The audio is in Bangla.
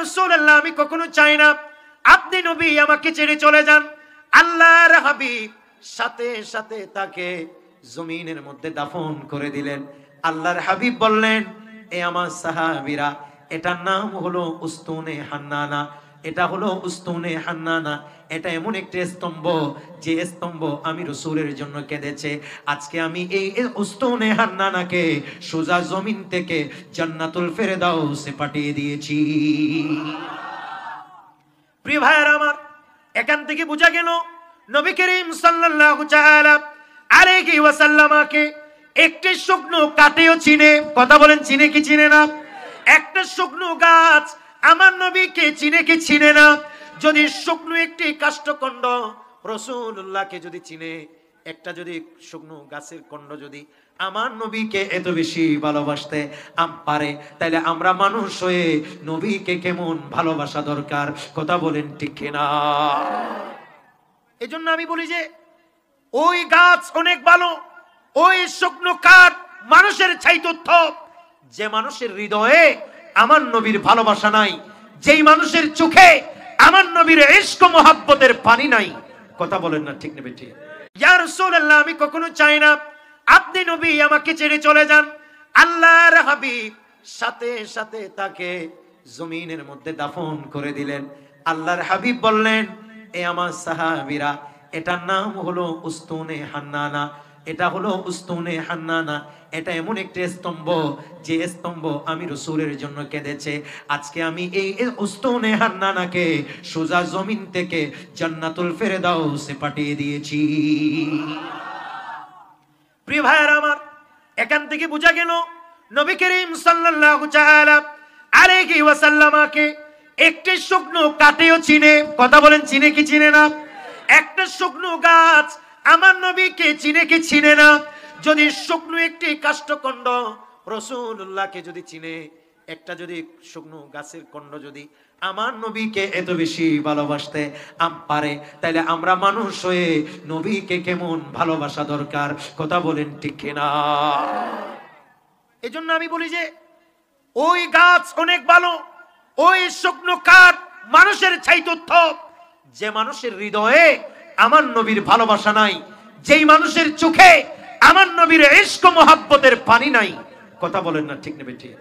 রাসূলুল্লাহ, আমি কখনো চাই না আপনি নবী আমাকে ছেড়ে চলে যান। আল্লাহর হাবিব সাথে সাথে তাকে জমিনের মধ্যে দাফন করে দিলেন। আল্লাহর হাবিব বললেন, এ আমার সাহাবীরা, এটার নাম হলো উস্তুনে হান্নানা। এটা হলো উস্তুনে হান্নানা। এটা এমন একটি স্তম্ভ, যে স্তম্ভ আমি রাসূলের জন্য কেঁদেছে। আজকে আমি এই উস্তুনে হান্নানাকে সোজা জমিন থেকে জান্নাতুল ফেরদাউসে পাঠিয়ে দিয়েছি। প্রিয় ভাইয়েরা আমার, এখান থেকে বোঝা গেল নবী করিম সাল্লাল্লাহু তাআলা আলাইহি ওয়াসাল্লামকে একটি শুকনো কাঠেও চিনে। কথা বলেন, চিনে কি চিনে না? একটা শুকনো গাছ আমার নবীকে চিনে কি চিনে না? যদি শুকনো একটি কাষ্ঠখণ্ড রাসূলুল্লাহকে যদি চিনে, একটা যদি শুকনো গাছের খণ্ড যদি আমার নবীকে এত বেশি ভালোবাসতে পারে, তাহলে আমরা মানুষ হয়ে নবীকে কেমন ভালোবাসা দরকার? কথা বলেন ঠিক কিনা? এজন্য আমি বলি যে ওই গাছ অনেক ভালো, ওই শুকনো কাঠ মানুষের চাইতে উত্তম। যে মানুষের হৃদয়ে আমার নবীর ভালোবাসা নাই, যেই মানুষের চোখে আমার নবীর ইশক মোহাব্বতের পানি নাই, কথা বলেন না ঠিক নেবে ঠিক? ইয়া রাসূলুল্লাহ, আমি কখনো চাই না আপনি নবী আমাকে ছেড়ে চলে যান। আল্লাহর হাবিব সাথে সাথে তাকে জমিনের মধ্যে দাফন করে দিলেন। আল্লাহর হাবিব বললেন, এ আমার সাহাবীরা, এটার নাম হলো উস্তুনে হান্নানা। এটা হলো উস্তুনে হান্নানা। এটা এমন একটি স্তম্ভ, যে স্তম্ভ আমি রাসূলের জন্য কেঁদেছে। আজকে আমি এই উস্তুনে হান্নানাকে সোজা জমিন থেকে জান্নাতুল ফেরদাউসে পাঠিয়ে দিয়েছি। প্রিয় ভাইয়েরা আমার, এখান থেকে বোঝা গেল নবী করিম সাল্লাল্লাহু তাআলা আলাইহি ওয়াসাল্লামকে একটি শুকনো কাঠেও চিনে। কথা বলেন, চিনে কি চিনে না? একটা শুকনো গাছ আমার নবীকে চিনে কি চিনে না? যদি শুকনো একটি কাষ্ঠখণ্ড রাসূলুল্লাহকে যদি চিনে, একটা যদি শুকনো গাছের খণ্ড যদি আমার নবীকে এত বেশি ভালোবাসতে পারে, তাহলে আমরা মানুষ হয়ে নবীকে কেমন ভালোবাসা দরকার? কথা বলেন ঠিক কিনা? এজন্য আমি বলি যে ওই গাছ অনেক ভালো, ওই শুকনো কাঠ মানুষের চাইতে উত্তম। যে মানুষের হৃদয়ে আমার নবীর ভালোবাসা নাই, যেই মানুষের চোখে আমার নবীর ইশক মোহাব্বতের পানি নাই, কথা বলেন না ঠিক নেবে ঠিক?